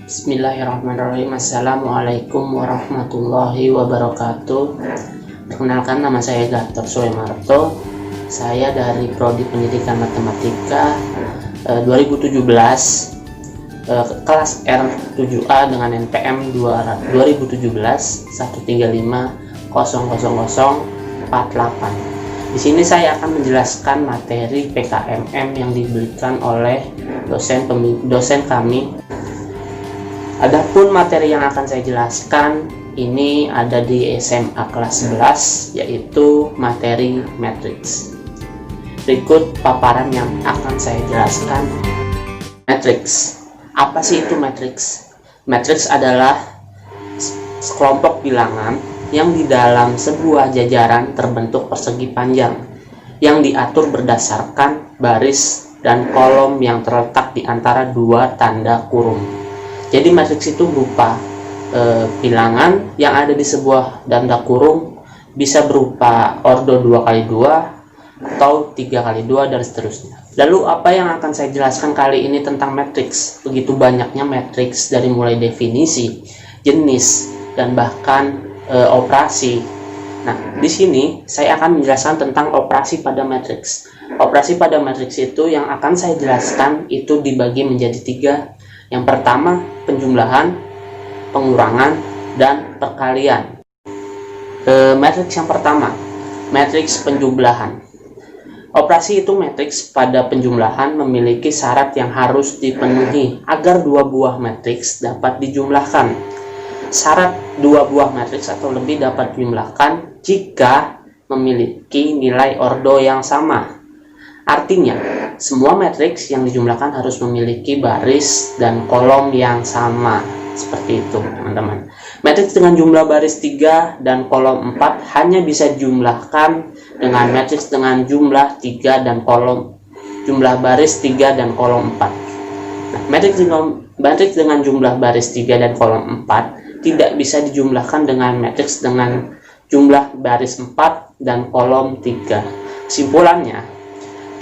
Bismillahirrahmanirrahim. Assalamualaikum warahmatullahi wabarakatuh. Perkenalkan, nama saya Gatot Sulemarto. Saya dari Prodi Pendidikan Matematika 2017 kelas R7A dengan NPM 2017 135000048. Di sini saya akan menjelaskan materi PKMM yang diberikan oleh dosen kami. Adapun materi yang akan saya jelaskan ini ada di SMA kelas 11, yaitu materi matriks. Berikut paparan yang akan saya jelaskan. Matriks. Apa sih itu matriks? Matriks adalah sekelompok bilangan yang di dalam sebuah jajaran terbentuk persegi panjang yang diatur berdasarkan baris dan kolom yang terletak di antara dua tanda kurung. Jadi matriks itu berupa bilangan yang ada di sebuah tanda kurung, bisa berupa ordo 2x2 atau 3x2 dan seterusnya. Lalu apa yang akan saya jelaskan kali ini tentang matriks? Begitu banyaknya matriks, dari mulai definisi, jenis, dan bahkan operasi. Nah, di sini saya akan menjelaskan tentang operasi pada matriks. Operasi pada matriks itu yang akan saya jelaskan itu dibagi menjadi 3. Yang pertama, penjumlahan, pengurangan, dan perkalian. Matriks yang pertama, matriks penjumlahan. Operasi itu matriks pada penjumlahan memiliki syarat yang harus dipenuhi agar dua buah matriks dapat dijumlahkan. Syarat dua buah matriks atau lebih dapat dijumlahkan jika memiliki nilai ordo yang sama. Artinya, semua matriks yang dijumlahkan harus memiliki baris dan kolom yang sama. Seperti itu, teman-teman. Matriks dengan jumlah baris 3 dan kolom 4 hanya bisa dijumlahkan dengan matriks dengan jumlah 3 dan kolom jumlah baris 3 dan kolom 4. Nah, matriks dengan jumlah baris 3 dan kolom 4 tidak bisa dijumlahkan dengan matriks dengan jumlah baris 4 dan kolom 3. Kesimpulannya,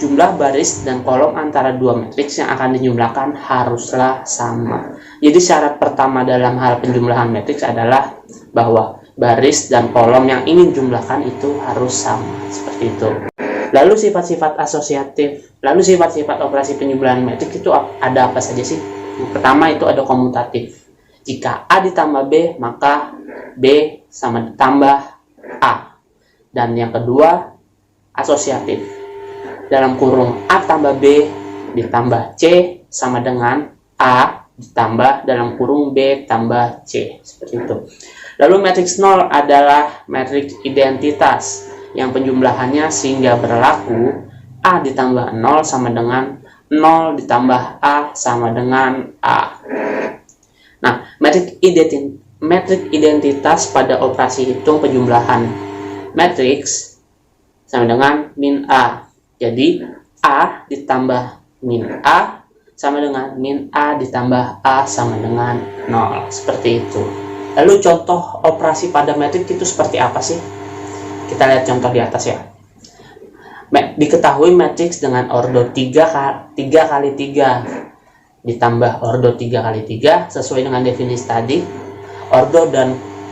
jumlah baris dan kolom antara dua matriks yang akan dijumlahkan haruslah sama. Jadi syarat pertama dalam hal penjumlahan matriks adalah bahwa baris dan kolom yang ingin dijumlahkan itu harus sama. Seperti itu. Lalu sifat-sifat asosiatif, lalu sifat-sifat operasi penjumlahan matriks itu ada apa saja sih? Yang pertama itu ada komutatif. Jika A ditambah B, maka B sama ditambah A. Dan yang kedua, asosiatif. Dalam kurung A tambah B ditambah C sama dengan A ditambah dalam kurung B tambah C. Seperti itu. Lalu matriks 0 adalah matriks identitas yang penjumlahannya sehingga berlaku A ditambah 0 sama dengan 0 ditambah A sama dengan A. Nah, matriks identitas pada operasi hitung penjumlahan matriks sama dengan min A. Jadi, A ditambah min A sama dengan min A ditambah A sama dengan 0. Seperti itu. Lalu contoh operasi pada matriks itu seperti apa sih? Kita lihat contoh di atas ya. Diketahui matriks dengan ordo 3x3 ditambah ordo 3x3 sesuai dengan definisi tadi.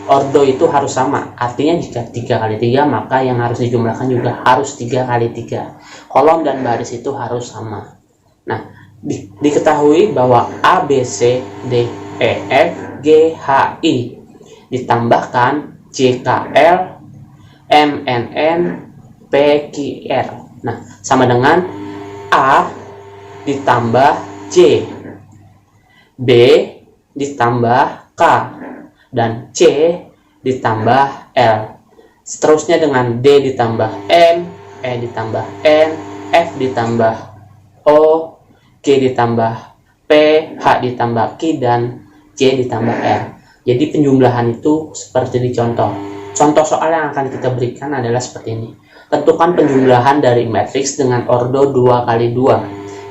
Ordo itu harus sama, artinya jika 3x3 maka yang harus dijumlahkan juga harus 3x3. Kolom dan baris itu harus sama. Nah, diketahui bahwa A, B, C, D, E, F, G, H, I ditambahkan J, K, L, M, N, N, P, Q, R. Nah, sama dengan A ditambah J, B ditambah K, dan C ditambah L. Seterusnya dengan D ditambah M, E ditambah N, F ditambah O, G ditambah P, H ditambah Q, dan J ditambah R. Jadi penjumlahan itu seperti di contoh. Contoh soal yang akan kita berikan adalah seperti ini. Tentukan penjumlahan dari matriks dengan ordo 2x2,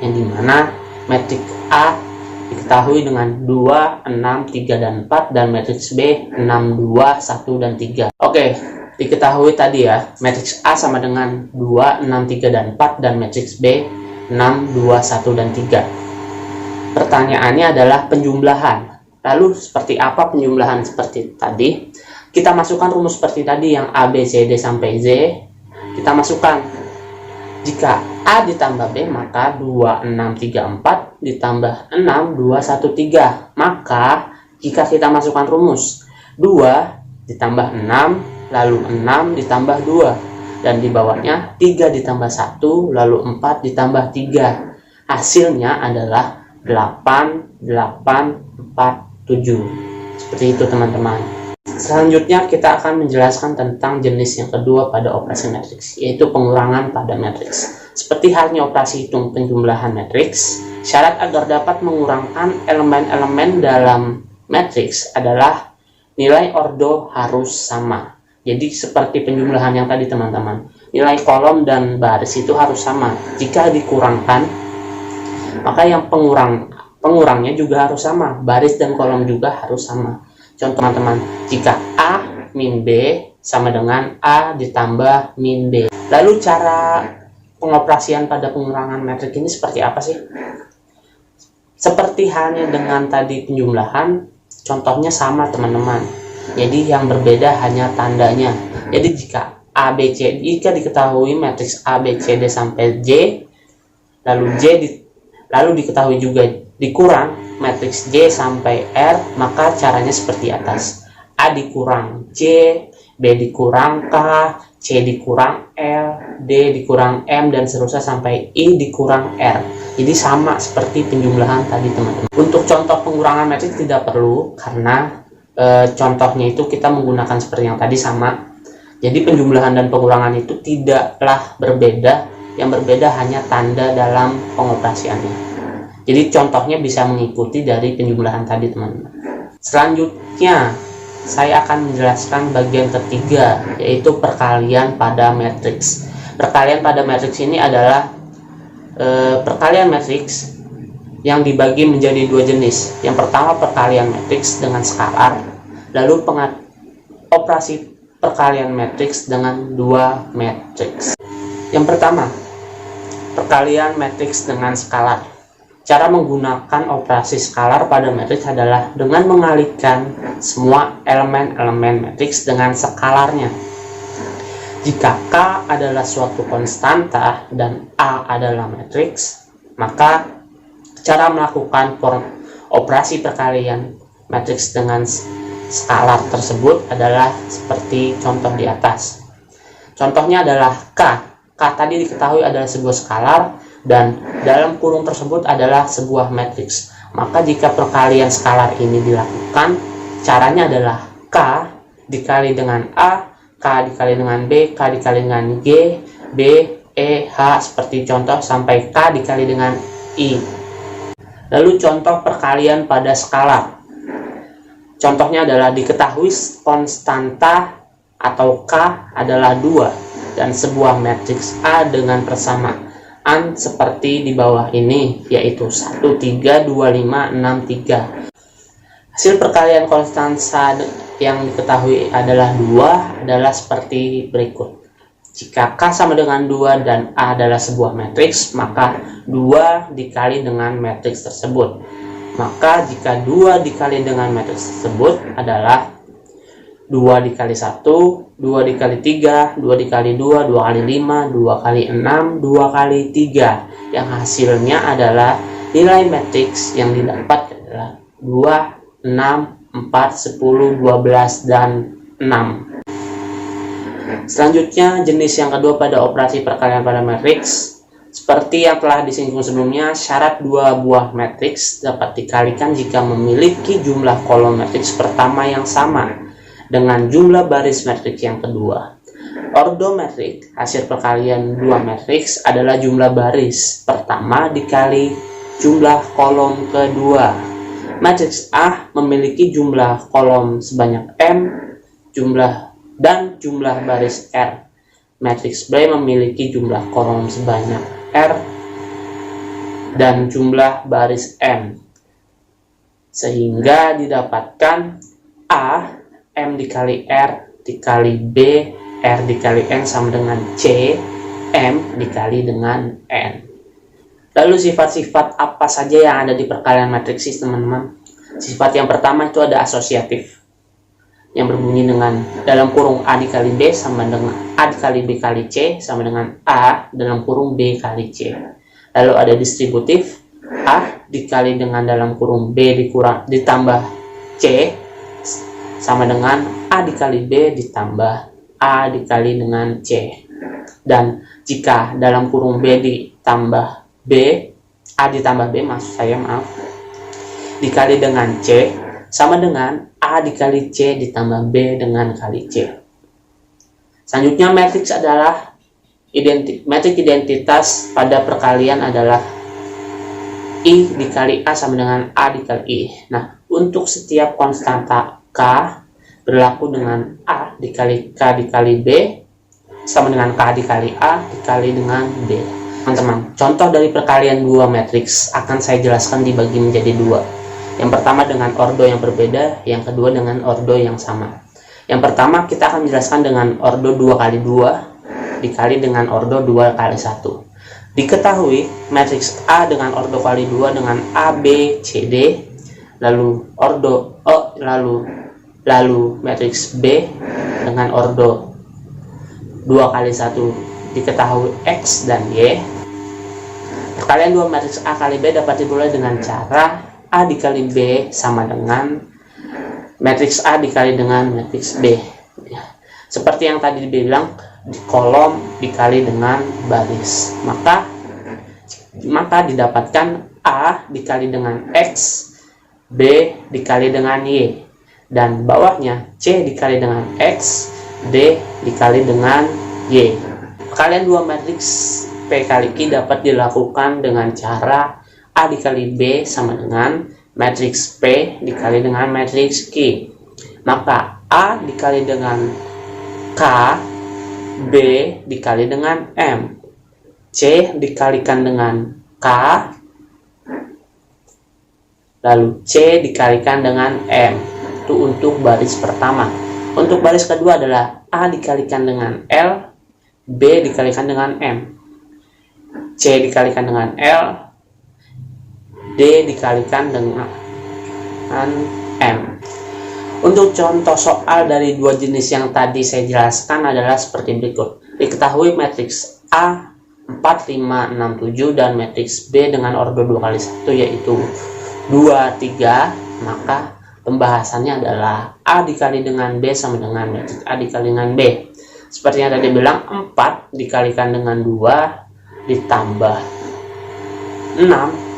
yang dimana matriks A diketahui dengan 2, 6, 3, dan 4, dan matriks B 6, 2, 1, dan 3. Oke, diketahui tadi ya, matriks A sama dengan 2, 6, 3, dan 4, dan matriks B 6, 2, 1, dan 3. Pertanyaannya adalah penjumlahan. Lalu seperti apa penjumlahan seperti tadi? Kita masukkan rumus seperti tadi yang A, B, C, D sampai Z. Kita masukkan. Jika A ditambah B, maka 2, 6, 3, 4 ditambah 6, 2, 1, 3. Maka jika kita masukkan rumus 2 ditambah 6, lalu 6 ditambah 2. Dan di bawahnya 3 ditambah 1, lalu 4 ditambah 3. Hasilnya adalah 8, 8, 4, 7. Seperti itu teman-teman. Selanjutnya kita akan menjelaskan tentang jenis yang kedua pada operasi matriks, yaitu pengurangan pada matriks. Seperti halnya operasi hitung penjumlahan matriks, syarat agar dapat mengurangkan elemen-elemen dalam matriks adalah nilai ordo harus sama. Jadi seperti penjumlahan yang tadi teman-teman, nilai kolom dan baris itu harus sama. Jika dikurangkan, maka yang pengurangnya juga harus sama, baris dan kolom juga harus sama. Contoh teman-teman, jika A min B sama dengan A ditambah min B. Lalu cara pengoperasian pada pengurangan metrik ini seperti apa sih? Seperti halnya dengan tadi penjumlahan, contohnya sama teman-teman. Jadi yang berbeda hanya tandanya. Jadi jika A, B, C, jika diketahui matriks A, B, C, D sampai J, lalu diketahui juga dikurang matriks J sampai R, maka caranya seperti atas. A dikurang J, B dikurang K, C dikurang L, D dikurang M, dan seterusnya sampai I dikurang R. Jadi sama seperti penjumlahan tadi teman-teman. Untuk contoh pengurangan matriks tidak perlu, karena contohnya itu kita menggunakan seperti yang tadi sama. Jadi penjumlahan dan pengurangan itu tidaklah berbeda, yang berbeda hanya tanda dalam pengoperasiannya. Jadi contohnya bisa mengikuti dari penjumlahan tadi teman-teman. Selanjutnya saya akan menjelaskan bagian ketiga, yaitu perkalian pada matriks. Perkalian pada matriks ini adalah perkalian matriks yang dibagi menjadi dua jenis. Yang pertama perkalian matriks dengan skalar, lalu operasi perkalian matriks dengan dua matriks. Yang pertama, perkalian matriks dengan skalar. Cara menggunakan operasi skalar pada matriks adalah dengan mengalihkan semua elemen-elemen matriks dengan skalarnya. Jika K adalah suatu konstanta dan A adalah matriks, maka cara melakukan operasi perkalian matriks dengan skalar tersebut adalah seperti contoh di atas. Contohnya adalah K. K tadi diketahui adalah sebuah skalar, dan dalam kurung tersebut adalah sebuah matriks. Maka jika perkalian skalar ini dilakukan, caranya adalah K dikali dengan A, K dikali dengan B, K dikali dengan G, B, E, H, seperti contoh sampai K dikali dengan I. Lalu contoh perkalian pada skalar. Contohnya adalah diketahui konstanta atau K adalah 2 dan sebuah matriks A dengan persamaan seperti di bawah ini, yaitu 1, 3, 2, 5, 6, 3. Hasil perkalian konstanta yang diketahui adalah 2 adalah seperti berikut. Jika K sama dengan 2 dan A adalah sebuah matriks, maka 2 dikali dengan matriks tersebut. Maka jika 2 dikali dengan matriks tersebut adalah 2 dikali 1, 2 dikali 3, 2 dikali 2, 2 kali 5, 2 kali 6, 2 kali 3. Yang hasilnya adalah nilai matriks yang didapat adalah 2, 6, 4, 10, 12, dan 6. Selanjutnya jenis yang kedua pada operasi perkalian pada matriks. Seperti yang telah disinggung sebelumnya, syarat dua buah matriks dapat dikalikan jika memiliki jumlah kolom matriks pertama yang sama dengan jumlah baris matriks yang kedua. Ordo matriks, hasil perkalian dua matriks adalah jumlah baris pertama dikali jumlah kolom kedua. Matriks A memiliki jumlah kolom sebanyak M, jumlah baris R. Matriks B memiliki jumlah kolom sebanyak R dan jumlah baris M. Sehingga didapatkan A M dikali R dikali B, R dikali N sama dengan C, M dikali dengan N. Lalu sifat-sifat apa saja yang ada di perkalian matriksis, teman-teman? Sifat yang pertama itu ada asosiatif, yang berbunyi dengan dalam kurung A dikali B sama dengan A dikali B kali C sama dengan A dalam kurung B kali C. Lalu ada distributif, A dikali dengan dalam kurung B ditambah C sama dengan A dikali B ditambah A dikali dengan C. Dan jika dalam kurung B ditambah B, A ditambah B dikali dengan C sama dengan A dikali C ditambah B dengan kali C. Selanjutnya matriks adalah matriks identitas pada perkalian adalah I dikali A sama dengan A dikali I. Nah, untuk setiap konstanta K berlaku dengan A dikali K dikali B sama dengan K dikali A dikali dengan B. Teman-teman, contoh dari perkalian dua matriks akan saya jelaskan dibagi menjadi dua. Yang pertama dengan ordo yang berbeda, yang kedua dengan ordo yang sama. Yang pertama kita akan menjelaskan dengan ordo 2 kali 2 dikali dengan ordo 2 kali 1. Diketahui matriks A dengan ordo kali 2 dengan A, B, C, D, lalu ordo lalu matriks B dengan ordo 2 kali 1 diketahui X dan Y. Perkalian dua matriks A kali B dapat diperoleh dengan cara A dikali B sama dengan matriks A dikali dengan matriks B. Seperti yang tadi dibilang, di kolom dikali dengan baris. Maka didapatkan A dikali dengan X, B dikali dengan Y, dan bawahnya C dikali dengan X, D dikali dengan Y. Perkalian dua matriks P kali Q dapat dilakukan dengan cara A dikali B sama dengan matriks P dikali dengan matriks Q. Maka A dikali dengan K, B dikali dengan M, C dikalikan dengan K, lalu C dikalikan dengan M. Itu untuk baris pertama. Untuk baris kedua adalah A dikalikan dengan L, B dikalikan dengan M, C dikalikan dengan L, D dikalikan dengan M. Untuk contoh soal dari dua jenis yang tadi saya jelaskan adalah seperti berikut. Diketahui matriks A 4, 5, 6, 7 dan matriks B dengan ordo 2 kali 1 yaitu 2, 3, maka pembahasannya adalah A dikali dengan B sama dengan matriks A dikali dengan B. Seperti yang tadi bilang, 4 dikalikan dengan 2 ditambah 6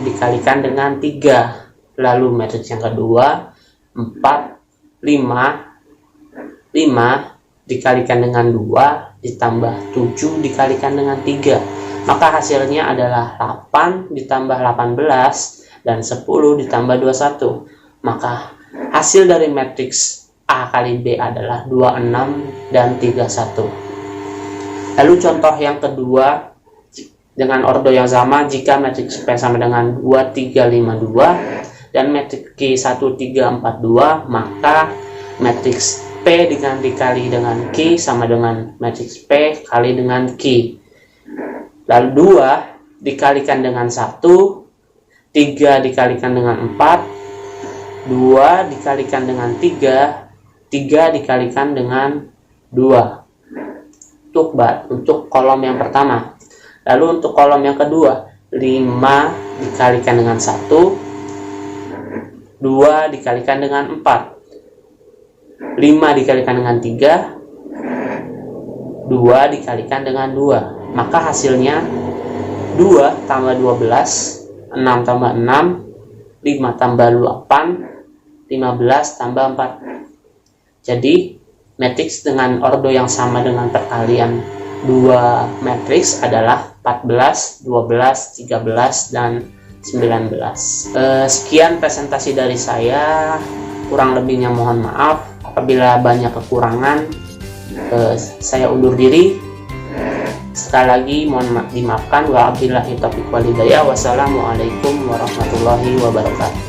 dikalikan dengan 3. Lalu matriks yang kedua 4, 5 dikalikan dengan 2 ditambah 7 dikalikan dengan 3. Maka hasilnya adalah 8 ditambah 18 dan 10 ditambah 21. Maka hasil dari matriks A kali B adalah 26 dan 31. Lalu contoh yang kedua dengan ordo yang sama, jika matriks P sama dengan 2, 3, 5, 2 dan matriks Q 1, 3, 4, 2, maka matriks P dikali dengan Q sama dengan matriks P kali dengan Q. Lalu 2 dikalikan dengan 1, 3 dikalikan dengan 4, 2 dikalikan dengan 3, 3 dikalikan dengan 2. Untuk kolom yang pertama. Lalu untuk kolom yang kedua, 5 dikalikan dengan 1, 2 dikalikan dengan 4, 5 dikalikan dengan 3, 2 dikalikan dengan 2. Maka hasilnya 2 tambah 12, 6 tambah 6, 5 tambah 8, 15 tambah 4. Jadi matriks dengan ordo yang sama dengan perkalian dua matriks adalah 14, 12, 13, dan 19. Sekian presentasi dari saya. Kurang lebihnya mohon maaf. Apabila banyak kekurangan, saya undur diri. Sekali lagi mohon dimaafkan. Wabillahi taufiq wal hidayah. Wassalamualaikum warahmatullahi wabarakatuh.